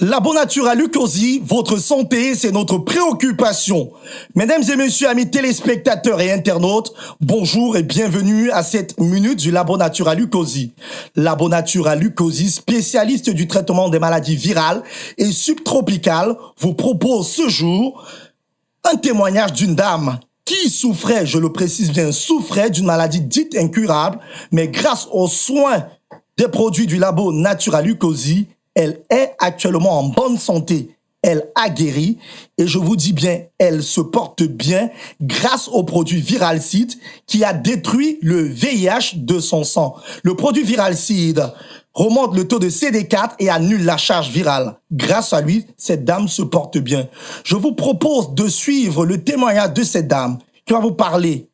Labo Natura Lukosi, votre santé, c'est notre préoccupation. Mesdames et messieurs, amis téléspectateurs et internautes, bonjour et bienvenue à cette minute du Labo Natura Lukosi. Labo Natura Lukosi, spécialiste du traitement des maladies virales et subtropicales, vous propose ce jour un témoignage d'une dame qui souffrait, je le précise bien, souffrait d'une maladie dite incurable, mais grâce aux soins des produits du Labo Natura Lukosi, elle est actuellement en bonne santé. Elle a guéri et je vous dis bien, elle se porte bien grâce au produit Viralcide qui a détruit le VIH de son sang. Le produit Viralcide remonte le taux de CD4 et annule la charge virale. Grâce à lui, cette dame se porte bien. Je vous propose de suivre le témoignage de cette dame qui va vous parler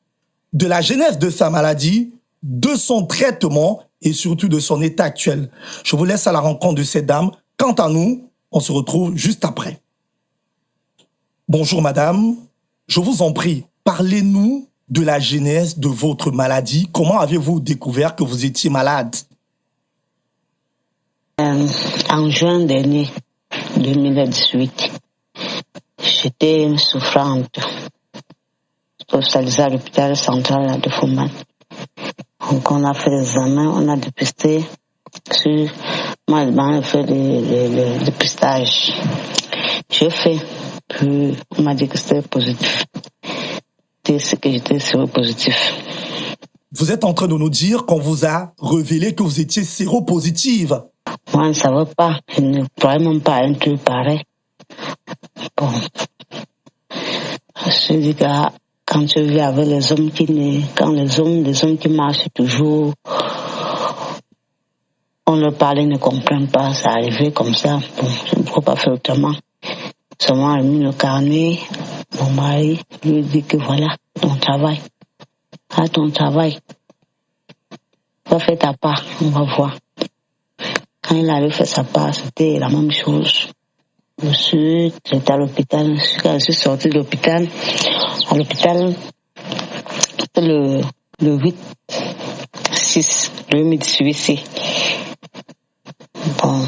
de la genèse de sa maladie, de son traitement et surtout de son état actuel. Je vous laisse à la rencontre de cette dame. Quant à nous, on se retrouve juste après. Bonjour madame, je vous en prie, parlez-nous de la genèse de votre maladie. Comment avez-vous découvert que vous étiez malade? En juin dernier, 2018, j'étais souffrante, hospitalisée à l'hôpital central de Fouman. Donc on a fait des examens, on a dépisté sur moi, on a fait des dépistages. J'ai fait, puis on m'a dit que c'était positif. C'est ce que j'étais séropositif. Vous êtes en train de nous dire qu'on vous a révélé que vous étiez séropositive. Moi, je ne savais pas, je ne croyais même pas à un truc pareil. Bon, je dis que quand tu vis avec les hommes les hommes qui marchent toujours, on leur parle, ils ne comprennent pas, ça arrivait comme ça. Bon, je ne peux pas faire autrement. Seulement, j'ai mis le carnet, mon mari lui dit que voilà, ton travail. À ton travail. Va faire ta part, on va voir. Quand il avait fait sa part, c'était la même chose. J'étais à l'hôpital. Quand je suis sortie de l'hôpital, à l'hôpital, c'était le 8-6, le 2018. Bon,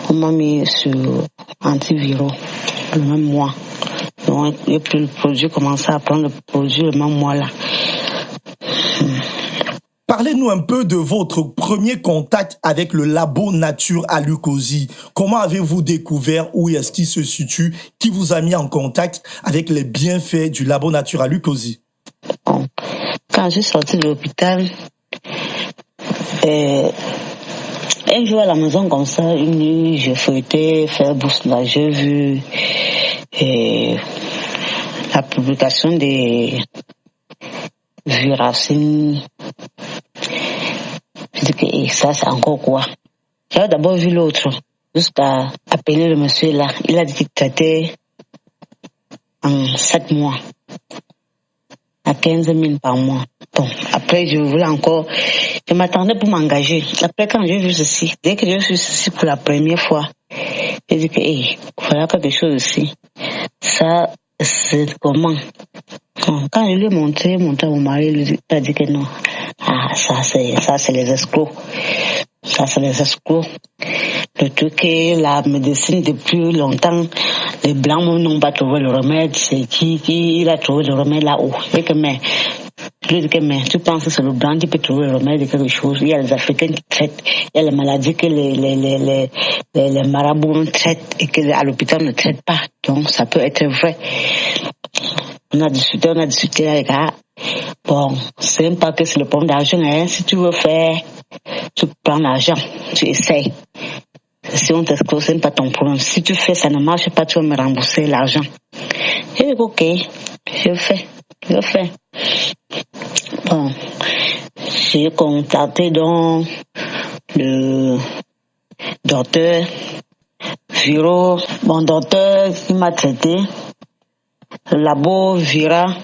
on m'a mis sur antiviraux le même mois. Donc, et puis le produit, commençait à prendre le produit le même mois là. Parlez-nous un peu de votre premier contact avec le Labo Natura Lukosi. Comment avez-vous découvert, où est-ce qu'il se situe, qui vous a mis en contact avec les bienfaits du Labo Natura Lukosi? Bon. Quand je suis sortie de l'hôpital, un jour à la maison comme ça, une nuit, je feuilletais, faire bourse là, j'ai vu la publication des Viracine. Je dis que ça, c'est encore quoi? J'avais d'abord vu l'autre, jusqu'à appeler le monsieur là. Il a dit qu'il traitait en 7 mois, à 15 000 par mois. Bon, après, je voulais encore, je m'attendais pour m'engager. Après, quand j'ai vu ceci, dès que j'ai vu ceci pour la première fois, j'ai dit que, voilà quelque chose ici. Ça, c'est comment? Quand je lui ai montré à mon mari, il a dit que non. Ah, ça c'est les escrocs. Ça, c'est les escrocs. Le truc est la médecine depuis longtemps. Les blancs n'ont pas trouvé le remède. C'est qui a trouvé le remède là-haut. Je lui dis que, mais tu penses que c'est le blanc qui peut trouver le remède de quelque chose? Il y a les Africains qui traitent. Il y a les maladies que les marabouts traitent et que à l'hôpital ne traitent pas. Donc, ça peut être vrai. On a discuté avec elle. Bon, c'est même pas que c'est le problème d'argent, hein. Si tu veux faire, tu prends l'argent, tu essayes. Si on t'escroque, c'est pas ton problème. Si tu fais, ça ne marche pas, tu vas me rembourser l'argent. J'ai dit, ok, je fais. Bon, j'ai contacté donc le docteur Viro, mon docteur qui m'a traité, le labo Vira.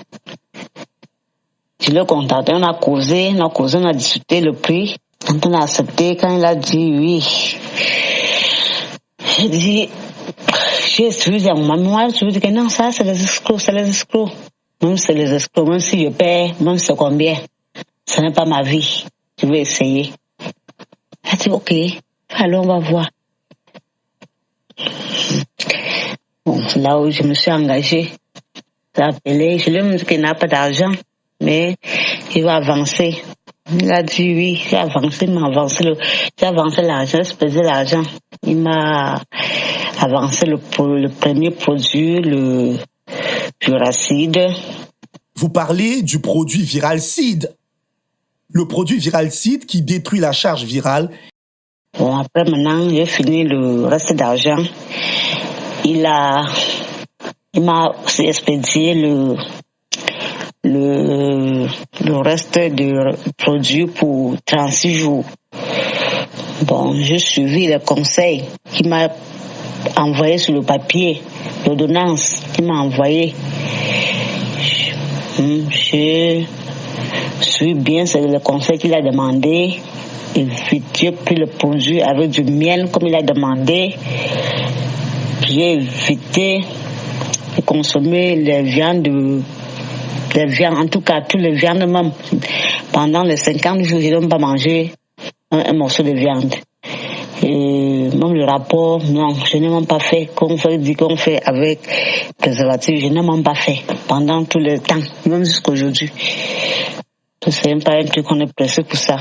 Je l'ai contacté, on a causé, on a discuté le prix. Quand on a accepté, quand il a dit oui, j'ai dit, j'ai excusé à mon mémoire, je lui ai dit que non, ça c'est les escrocs. Même si c'est les escrocs, même si je paie, même si c'est combien, ce n'est pas ma vie. Je vais essayer. Elle a dit ok, alors on va voir. Bon, c'est là où je me suis engagée. J'ai appelé, je lui ai dit qu'il n'a pas d'argent, mais il va avancer. Il a dit oui, j'ai avancé, j'ai avancé l'argent, j'ai pesé l'argent. Il m'a avancé le premier produit, le Viralseed. Vous parlez du produit Viralseed. Le produit Viralseed qui détruit la charge virale. Bon, après maintenant, j'ai fini le reste d'argent. Il m'a aussi expédié le reste de produits pour 36 jours. Bon, j'ai suivi les conseils qu'il m'a envoyé sur le papier, l'ordonnance qu'il m'a envoyé. Je suis bien le conseil qu'il a demandé. J'ai pris le produit avec du miel comme il a demandé. J'ai évité de consommer les viandes, en tout cas toutes les viandes même. Pendant les 50 jours, je n'ai même pas mangé un morceau de viande. Et même le rapport, non, je n'ai même pas fait. Qu'on fait avec préservatif, je n'ai même pas fait pendant tout le temps, même jusqu'aujourd'hui. C'est même pas un truc qu'on est pressé pour ça.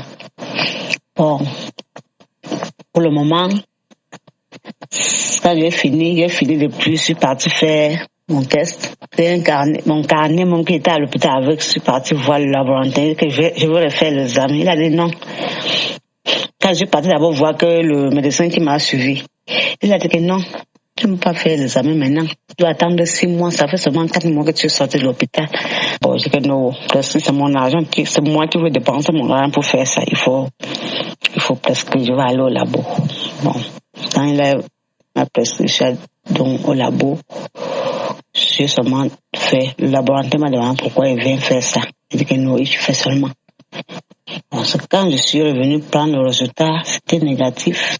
Bon, pour le moment, quand j'ai fini depuis, je suis partie faire mon test. C'est mon carnet, mon qui était à l'hôpital avec, je suis partie voir le laboratoire, que je veux refaire l'examen. Il a dit non. Quand je suis partie d'abord voir que le médecin qui m'a suivi, il a dit que non, tu ne peux pas faire l'examen maintenant. Tu dois attendre 6 mois, ça fait seulement 4 mois que tu es sorti de l'hôpital. Bon, j'ai dit que non, presque c'est mon argent, c'est moi qui veux dépenser mon argent pour faire ça. Il faut presque que je vais aller au labo. Bon, quand il a ma prescription donc au labo, j'ai seulement fait. Le laboratoire m'a demandé pourquoi il vient faire ça. J'ai dit que non, je fais seulement. Parce que quand je suis revenu prendre le résultat, c'était négatif.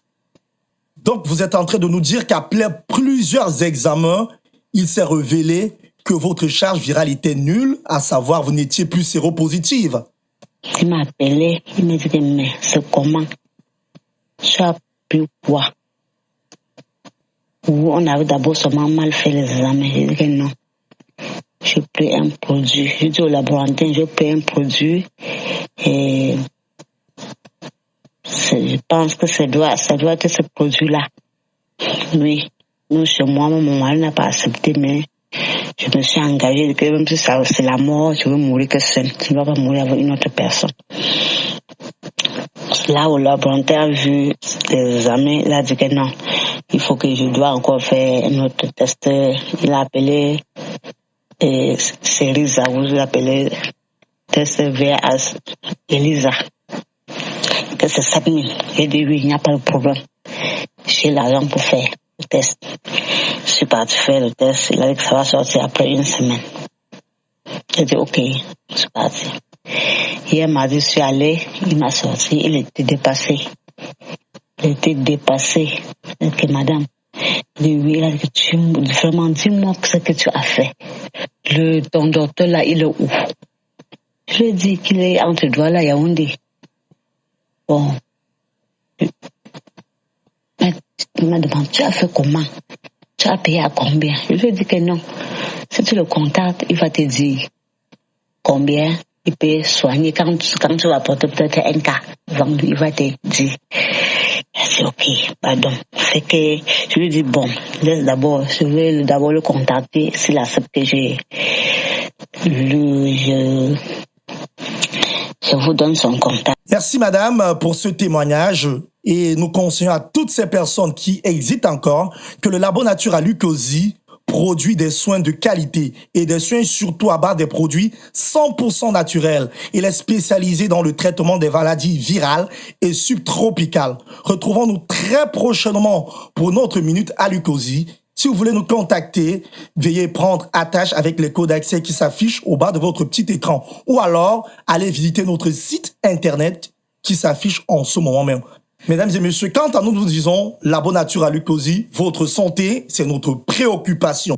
Donc, vous êtes en train de nous dire qu'après plusieurs examens, il s'est révélé que votre charge virale était nulle, à savoir vous n'étiez plus séropositive. Il m'a appelé, il m'a dit que mais c'est comment? Tu as pris quoi? Ou on avait d'abord seulement mal fait les examens. J'ai dit que non. J'ai pris un produit. J'ai dit au laboratoire, j'ai pris un produit et je pense que ça doit être ce produit-là. Oui, nous, chez moi, mon mari n'a pas accepté, mais je me suis engagée que même si ça, c'est la mort, je veux mourir que seule. Je ne vais pas mourir avec une autre personne. Là où le laboratoire a vu les examens, il a dit que non, il faut que je dois encore faire un autre test. Il a appelé Ceriza, vous l'appelez test VAS Elisa. Que c'est 7 000. J'ai dit oui, il n'y a pas de problème. J'ai l'argent pour faire le test. Je suis parti faire le test. Il a dit que ça va sortir après 1 semaine. J'ai dit ok, je suis parti. Hier mardi, je suis allé, il m'a sorti, il était dépassé. Il était dépassé. J'ai dit madame, oui, il a dit que vraiment, dis-moi ce que tu as fait. Ton docteur là, il est où? Je lui ai dit qu'il est entre Douala et Yaoundé. Bon. Il m'a demandé, tu as fait comment? Tu as payé à combien? Je lui ai dit que non. Si tu le contactes, il va te dire combien il peut soigner. Quand tu vas porter peut-être un cas, il va te dire. Je dis ok, pardon. C'est que je lui dis bon, je vais d'abord le contacter s'il accepte que je vous donne son contact. Merci madame pour ce témoignage et nous conseillons à toutes ces personnes qui hésitent encore que le Labo Natural Lukosi produit des soins de qualité et des soins surtout à base des produits 100% naturels. Il est spécialisé dans le traitement des maladies virales et subtropicales. Retrouvons-nous très prochainement pour notre minute à Lukosi. Si vous voulez nous contacter, veuillez prendre attache avec les codes d'accès qui s'affichent au bas de votre petit écran. Ou alors, allez visiter notre site internet qui s'affiche en ce moment même. Mesdames et messieurs, quant à nous, nous disons Labo Natural Lukosi, votre santé, c'est notre préoccupation.